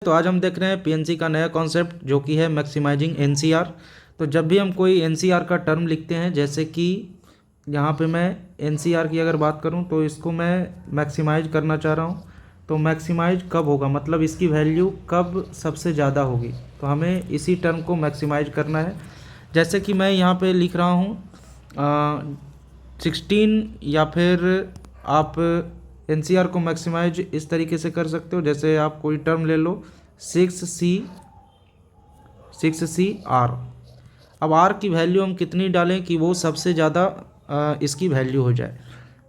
तो आज हम देख रहे हैं पीएनसी का नया कॉन्सेप्ट जो कि है मैक्सिमाइजिंग एनसीआर। तो जब भी हम कोई एनसीआर का टर्म लिखते हैं, जैसे कि यहाँ पे मैं एनसीआर की अगर बात करूँ तो इसको मैं मैक्सिमाइज करना चाह रहा हूँ, तो मैक्सिमाइज कब होगा, मतलब इसकी वैल्यू कब सबसे ज़्यादा होगी, तो हमें इसी टर्म को मैक्सिमाइज करना है। जैसे कि मैं यहाँ पे लिख रहा हूँ 16, या फिर आप एनसीआर को मैक्सिमाइज इस तरीके से कर सकते हो। जैसे आप कोई टर्म ले लो 6C R। अब R की वैल्यू हम कितनी डालें कि वो सबसे ज़्यादा इसकी वैल्यू हो जाए,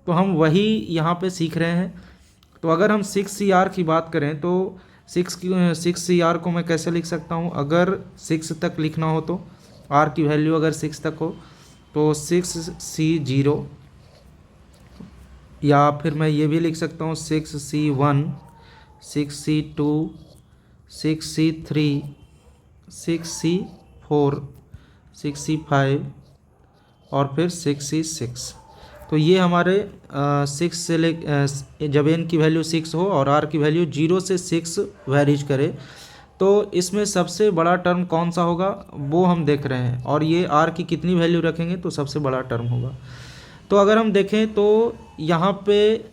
तो हम वही यहाँ पे सीख रहे हैं। तो अगर हम 6CR की बात करें तो 6CR को मैं कैसे लिख सकता हूँ, अगर 6 तक लिखना हो तो R की वैल्यू अगर 6 तक हो तो 6C0, या फिर मैं ये भी लिख सकता हूँ 6C1, 6C2, 6C3, 6C4, 6C5 और फिर 6C6। तो ये हमारे 6 से ले जब n की वैल्यू 6 हो और r की वैल्यू 0 से 6 वेरीज करे, तो इसमें सबसे बड़ा टर्म कौन सा होगा वो हम देख रहे हैं, और ये r की कितनी वैल्यू रखेंगे तो सबसे बड़ा टर्म होगा। तो अगर हम देखें तो यहाँ पे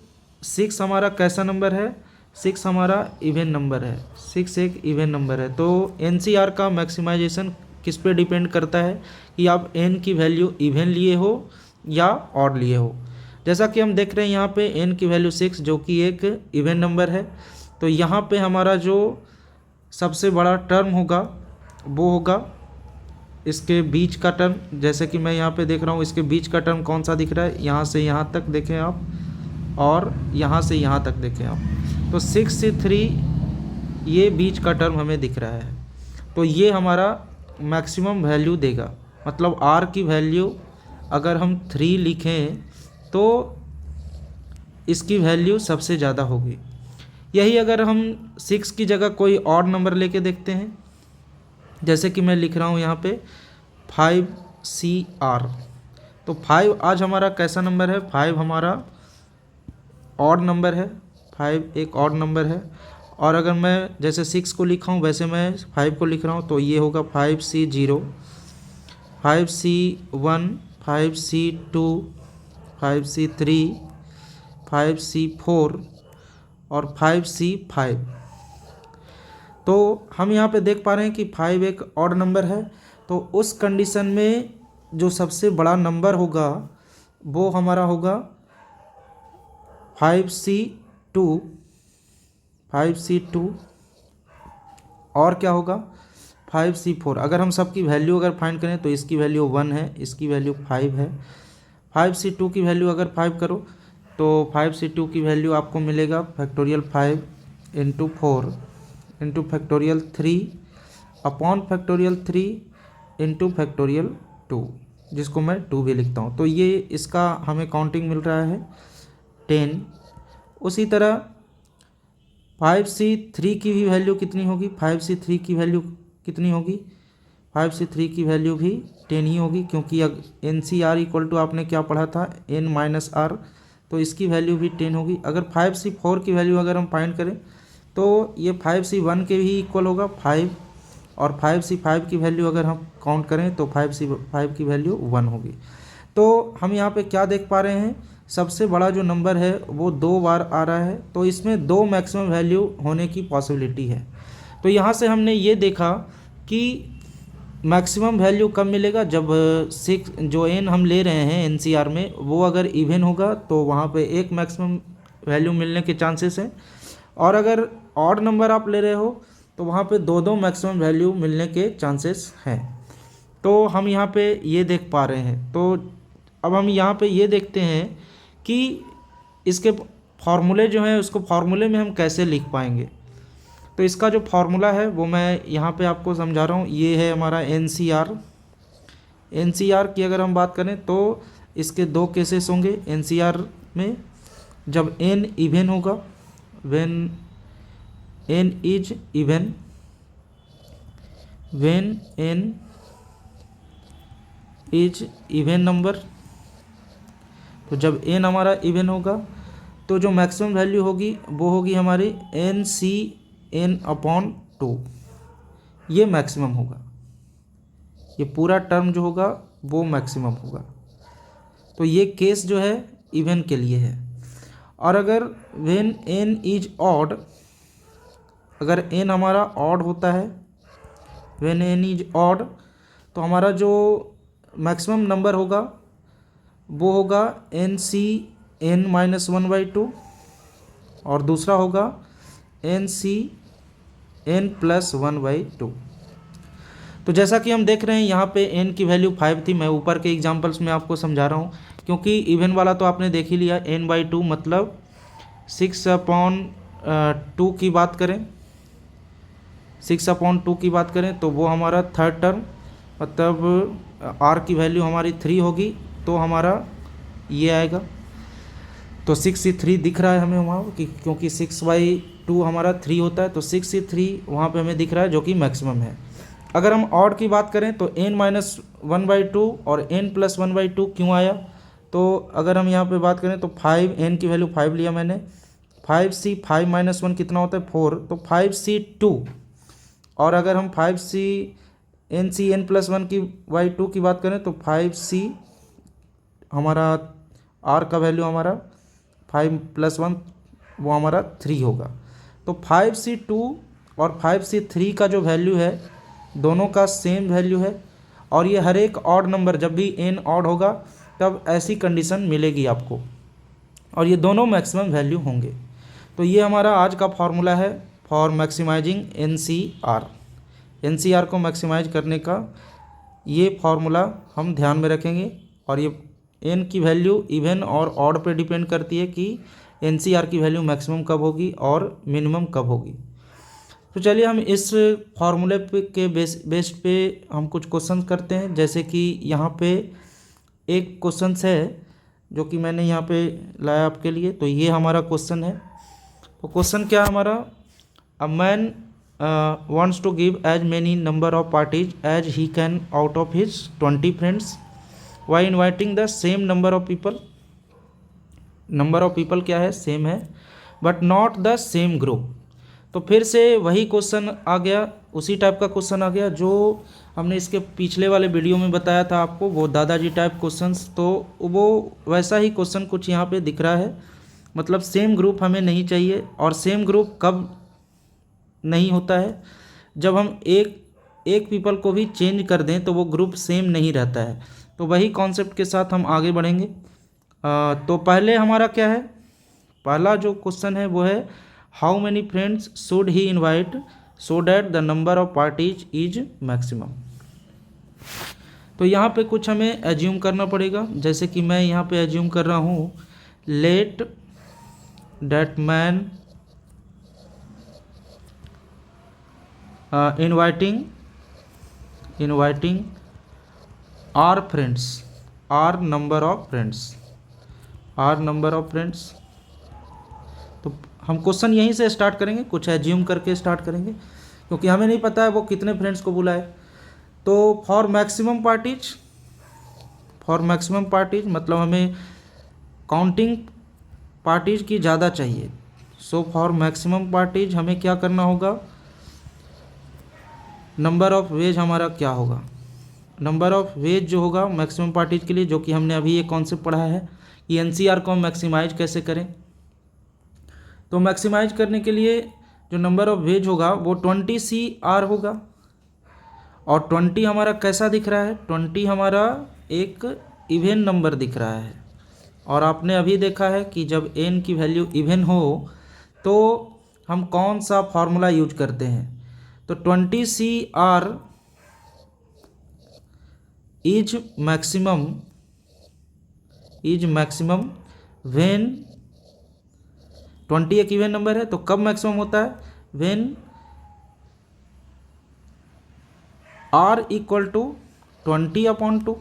6 हमारा कैसा नंबर है, 6 हमारा इवन नंबर है, 6 एक इवन नंबर है। तो एनसीआर का मैक्सिमाइजेशन किस पे डिपेंड करता है कि आप n की वैल्यू इवन लिए हो या ऑड लिए हो। जैसा कि हम देख रहे हैं यहाँ पे n की वैल्यू 6 जो कि एक इवन नंबर है, तो यहाँ पे हमारा जो सबसे बड़ा टर्म होगा वो होगा इसके बीच का टर्म। जैसे कि मैं यहाँ पे देख रहा हूँ इसके बीच का टर्म कौन सा दिख रहा है, यहाँ से यहाँ तक देखें आप, और यहाँ से यहाँ तक देखें आप, तो 6 से 3 ये बीच का टर्म हमें दिख रहा है। तो ये हमारा मैक्सिमम वैल्यू देगा, मतलब R की वैल्यू अगर हम 3 लिखें तो इसकी वैल्यू सबसे ज़्यादा होगी। यही अगर हम 6 की जगह कोई ऑड नंबर लेके देखते हैं, जैसे कि मैं लिख रहा हूँ यहाँ पे 5CR, तो 5 आज हमारा कैसा नंबर है, 5 हमारा ऑड नंबर है, 5 एक ऑड नंबर है। और अगर मैं जैसे 6 को लिखा हूँ वैसे मैं 5 को लिख रहा हूँ, तो ये होगा 5C0, 5C1, 5C2, 5C3, 5C4 और 5C5। तो हम यहाँ पे देख पा रहे हैं कि 5 एक ऑड नंबर है, तो उस कंडीशन में जो सबसे बड़ा नंबर होगा वो हमारा होगा 5C2, 5C2 और क्या होगा 5C4। अगर हम सबकी वैल्यू अगर फाइंड करें तो इसकी वैल्यू 1 है, इसकी वैल्यू 5 है। 5C2 की वैल्यू अगर 5 करो तो 5C2 की वैल्यू आपको मिलेगा factorial 5 into 4 into factorial 3 upon factorial 3 into factorial 2, जिसको मैं 2 भी लिखता हूँ। तो ये इसका हमें काउंटिंग मिल रहा है 10। उसी तरह 5C3 की भी वैल्यू कितनी होगी, 5C3 की वैल्यू कितनी होगी, 5C3 की वैल्यू भी 10 ही होगी, क्योंकि NCR इक्वल टू आपने क्या पढ़ा था n माइनस आर, तो इसकी वैल्यू भी 10 होगी। अगर 5C4 की वैल्यू अगर हम फाइंड करें तो ये 5C1 के भी इक्वल होगा 5, और 5C5 की वैल्यू अगर हम काउंट करें तो 5C5 की वैल्यू 1 होगी। तो हम यहाँ पे क्या देख पा रहे हैं, सबसे बड़ा जो नंबर है वो 2 बार आ रहा है, तो इसमें 2 मैक्सिमम वैल्यू होने की पॉसिबिलिटी है। तो यहाँ से हमने ये देखा कि मैक्सिमम वैल्यू कब मिलेगा, जब 6 जो n हम ले रहे हैं एनसीआर में वो अगर इवन होगा तो वहाँ पे एक मैक्सिमम वैल्यू मिलने के चांसेस हैं, और अगर ऑड नंबर आप ले रहे हो तो वहाँ पे 2 मैक्सिमम वैल्यू मिलने के चांसेस हैं। तो हम यहाँ पे ये देख पा रहे हैं। तो अब हम यहाँ पे ये देखते हैं कि इसके फार्मूले जो हैं उसको फार्मूले में हम कैसे लिख पाएंगे। तो इसका जो फार्मूला है वो मैं यहाँ पे आपको समझा रहा हूँ। ये है हमारा एनसीआर की अगर हम बात करें तो इसके 2 केसेस होंगे एनसीआर में। जब n इवन होगा, when n is even, when n is even number, तो जब n हमारा इवन होगा तो जो मैक्सिमम वैल्यू होगी वो होगी हमारी NC n अपॉन 2, ये मैक्सिमम होगा, ये पूरा टर्म जो होगा वो मैक्सिमम होगा। तो ये केस जो है इवन के लिए है। और अगर व्हेन n इज ऑड, अगर n हमारा ऑड होता है, व्हेन n इज ऑड, तो हमारा जो मैक्सिमम नंबर होगा वो होगा NC n-1/2 और दूसरा होगा NC n+1/2। तो जैसा कि हम देख रहे हैं यहाँ पे n की वैल्यू 5 थी। मैं ऊपर के एग्जांपल्स में आपको समझा रहा हूँ, क्योंकि इवन वाला तो आपने देख ही लिया, n/2 मतलब 6/2 की बात करें, 6/2 की बात करें तो वो हमारा थर्ड टर्म, मतलब r की वैल्यू हमारी 3 होगी, तो हमारा ये आएगा। तो 6C3 दिख रहा है हमें वहाँ कि, क्योंकि 6/2 हमारा 3 होता है, तो 6C3 वहाँ पे हमें दिख रहा है जो कि मैक्सिमम है। अगर हम ऑड की बात करें तो n-1/2 और n+1/2 क्यों आया, तो अगर हम यहाँ पे बात करें तो 5, n की वैल्यू 5 लिया मैंने, 5C 5-1 कितना होता है 4, तो 5C2। और अगर हम 5C NC n+1/2 की बात करें तो 5C हमारा r का वैल्यू हमारा 5+1 वो हमारा 3 होगा। तो 5C2 और 5C3 का जो वैल्यू है दोनों का सेम वैल्यू है, और ये हर एक ऑड नंबर जब भी n ऑड होगा तब ऐसी कंडीशन मिलेगी आपको, और ये दोनों मैक्सिमम वैल्यू होंगे। तो ये हमारा आज का फॉर्मूला है फॉर मैक्सिमाइजिंग NCR को मैक्सिमाइज करने का ये फॉर्मूला हम ध्यान में रखेंगे। और ये n की वैल्यू इवन और ऑड पे डिपेंड करती है कि NCR की वैल्यू मैक्सिमम कब होगी और मिनिमम कब होगी। तो चलिए हम इस फॉर्मूले के बेस्ड पे हम कुछ क्वेश्चन करते हैं। जैसे कि यहाँ पे एक क्वेश्चन है जो कि मैंने यहाँ पे लाया आपके लिए, तो ये हमारा क्वेश्चन है। तो क्वेश्चन क्या है हमारा, a man wants to give as many number of parties as he can out of his 20 friends by inviting the same number of people। Number of people क्या है, सेम है, but not the same group. तो फिर से वही question आ गया, उसी type का क्वेश्चन आ गया जो हमने इसके पिछले वाले वीडियो में बताया था आपको, वो दादाजी टाइप क्वेश्चंस। तो वो वैसा ही क्वेश्चन कुछ यहाँ पे दिख रहा है, मतलब सेम ग्रुप हमें नहीं चाहिए। और सेम ग्रुप कब नहीं होता है, जब हम एक पीपल को भी चेंज कर दें तो वो ग्रुप सेम नहीं रहता है। तो वही कॉन्सेप्ट के साथ हम आगे बढ़ेंगे। तो पहले हमारा क्या है, पहला जो क्वेश्चन है वो है how many friends should he invite so that the number of parties is maximum. तो यहाँ पे कुछ हमें एज्यूम करना पड़ेगा, जैसे कि मैं यहाँ पे एज्यूम कर रहा हूँ, let that man inviting our friends, our number of friends. तो हम क्वेश्चन यहीं से स्टार्ट करेंगे, कुछ एज्यूम करके स्टार्ट करेंगे, क्योंकि हमें नहीं पता है वो कितने फ्रेंड्स को बुलाए। तो फॉर मैक्सिमम पार्टीज मतलब हमें काउंटिंग पार्टीज की ज़्यादा चाहिए। सो फॉर मैक्सिमम पार्टीज हमें क्या करना होगा, नंबर ऑफ वेज हमारा क्या होगा, नंबर ऑफ वेज जो होगा मैक्सिमम पार्टीज के लिए, जो कि हमने अभी ये कॉन्सेप्ट पढ़ा है कि NCR को हम मैक्सिमाइज कैसे करें। तो मैक्सिमाइज करने के लिए जो नंबर ऑफ वेज होगा वो 20CR होगा। और 20 हमारा कैसा दिख रहा है, 20 हमारा एक इवन नंबर दिख रहा है। और आपने अभी देखा है कि जब n की वैल्यू इवन हो तो हम कौन सा फॉर्मूला यूज करते हैं, तो 20CR इज मैक्सिमम व्हेन 20 एक इवन नंबर है, तो कब मैक्सिमम होता है, व्हेन R इक्वल टू 20/2।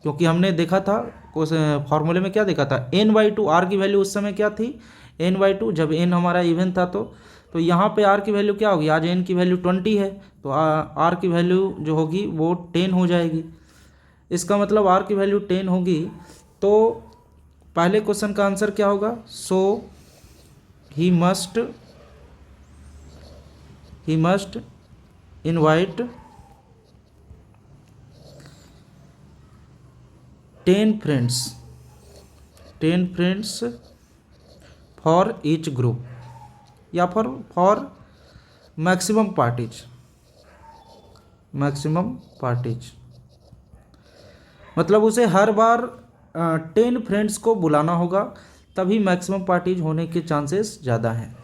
क्योंकि हमने देखा था फॉर्मूले में क्या देखा था, n/2, R की वैल्यू उस समय क्या थी, n/2, जब n हमारा इवन था। तो यहाँ पे R की वैल्यू क्या होगी, आज n की वैल्यू 20 है, तो R की वैल्यू जो होगी वो 10 हो जाएगी। इसका मतलब R की वैल्यू 10 होगी। तो पहले क्वेश्चन का आंसर क्या होगा, so he must he must invite 10 friends for each group, या फॉर मैक्सिमम पार्टीज। मतलब उसे हर बार 10 फ्रेंड्स को बुलाना होगा, तभी मैक्सिमम पार्टीज होने के चांसेस ज़्यादा हैं।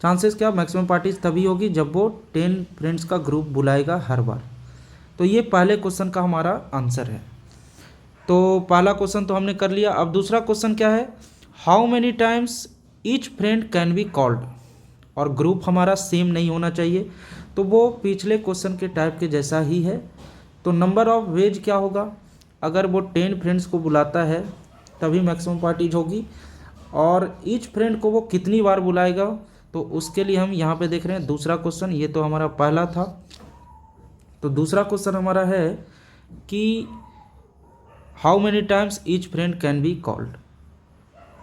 चांसेस क्या, मैक्सिमम पार्टीज तभी होगी जब वो 10 फ्रेंड्स का ग्रुप बुलाएगा हर बार। तो ये पहले क्वेश्चन का हमारा आंसर है। तो पहला क्वेश्चन तो हमने कर लिया। अब दूसरा क्वेश्चन क्या है, how many times each friend can be called, और ग्रुप हमारा सेम नहीं होना चाहिए, तो वो पिछले क्वेश्चन के टाइप के जैसा ही है। तो नंबर ऑफ वेज क्या होगा, अगर वो 10 फ्रेंड्स को बुलाता है तभी मैक्सिमम पार्टीज होगी, और ईच फ्रेंड को वो कितनी बार बुलाएगा, तो उसके लिए हम यहाँ पे देख रहे हैं दूसरा क्वेश्चन। ये तो हमारा पहला था, तो दूसरा क्वेश्चन हमारा है कि how many times each friend can be called.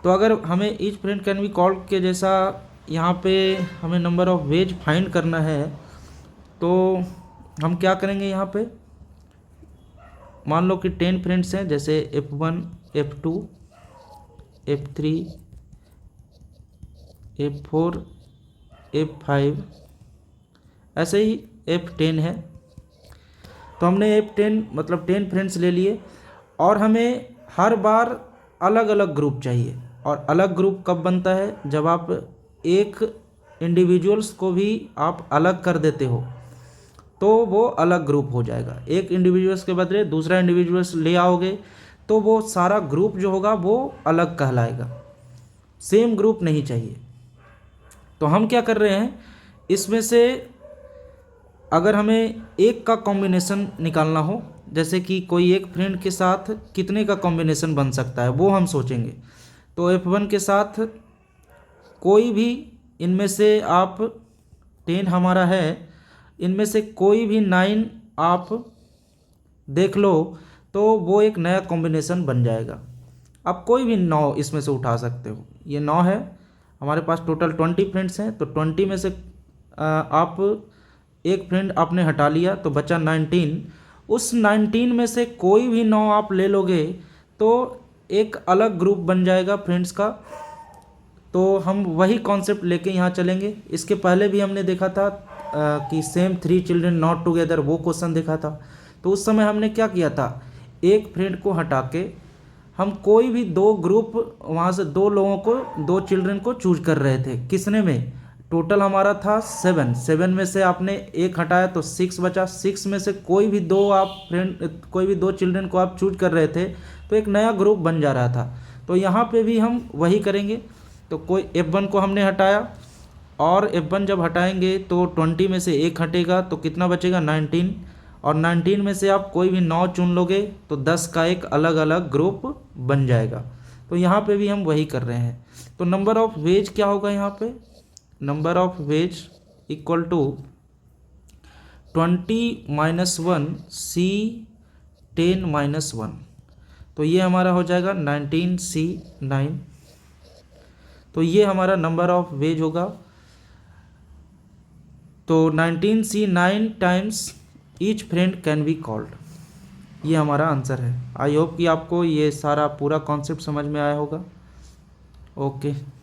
तो अगर हमें each friend can be called के जैसा यहाँ पे हमें नंबर ऑफ वेज फाइंड करना है, तो हम क्या करेंगे, यहाँ पे मान लो कि 10 फ्रेंड्स हैं, जैसे F1 F2 F3 F4 F5 ऐसे ही F10 है। तो हमने F10 मतलब 10 फ्रेंड्स ले लिए, और हमें हर बार अलग अलग ग्रुप चाहिए। और अलग ग्रुप कब बनता है, जब आप एक इंडिविजुअल्स को भी आप अलग कर देते हो, तो वो अलग ग्रुप हो जाएगा। एक इंडिविजुअल्स के बदले दूसरा इंडिविजुअल्स ले आओगे, तो वो सारा ग्रुप जो होगा वो अलग कहलाएगा, सेम ग्रुप नहीं चाहिए। तो हम क्या कर रहे हैं, इसमें से अगर हमें एक का कॉम्बिनेशन निकालना हो, जैसे कि कोई एक फ्रेंड के साथ कितने का कॉम्बिनेशन बन सकता है, वो हम सोचेंगे। तो F1 के साथ कोई भी इनमें से आप 10 हमारा है, इनमें से कोई भी 9 आप देख लो, तो वो एक नया कॉम्बिनेशन बन जाएगा। आप कोई भी 9 इसमें से उठा सकते हो। ये 9 है, हमारे पास टोटल 20 फ्रेंड्स हैं, तो 20 में से आप एक फ्रेंड आपने हटा लिया, तो बचा 19। उस 19 में से कोई भी 9 आप ले लोगे, तो एक अलग ग्रुप बन जाएगा फ्रेंड्स का। तो हम वही कॉन्सेप्ट लेके यहाँ चलेंगे। इसके पहले भी हमने देखा था कि सेम 3 चिल्ड्रन नॉट टुगेदर, वो क्वेश्चन देखा था। तो उस समय हमने क्या किया था, एक फ्रेंड को हटा के हम कोई भी 2 ग्रुप वहाँ से 2 लोगों को, 2 चिल्ड्रन को चूज कर रहे थे। किसने में, टोटल हमारा था 7 में से आपने एक हटाया तो 6 बचा। 6 में से कोई भी 2 आप फ्रेंड, कोई भी 2 चिल्ड्रन को आप चूज कर रहे थे, तो एक नया ग्रुप बन जा रहा था। तो यहाँ पे भी हम वही करेंगे। तो कोई F1 को हमने हटाया, और F1 जब हटाएंगे तो 20 में से एक हटेगा, तो कितना बचेगा 19। और 19 में से आप कोई भी 9 चुन लोगे, तो 10 का एक अलग अलग ग्रुप बन जाएगा। तो यहाँ पे भी हम वही कर रहे हैं। तो नंबर ऑफ वेज क्या होगा, यहाँ पे number of ways equal to 20 - 1 C 10 - 1। तो ये हमारा हो जाएगा 19C 9। तो ये हमारा नंबर ऑफ वेज होगा। तो 19C 9 times each friend can be called, ये हमारा आंसर है। आई होप कि आपको ये सारा पूरा कॉन्सेप्ट समझ में आया होगा। ओके।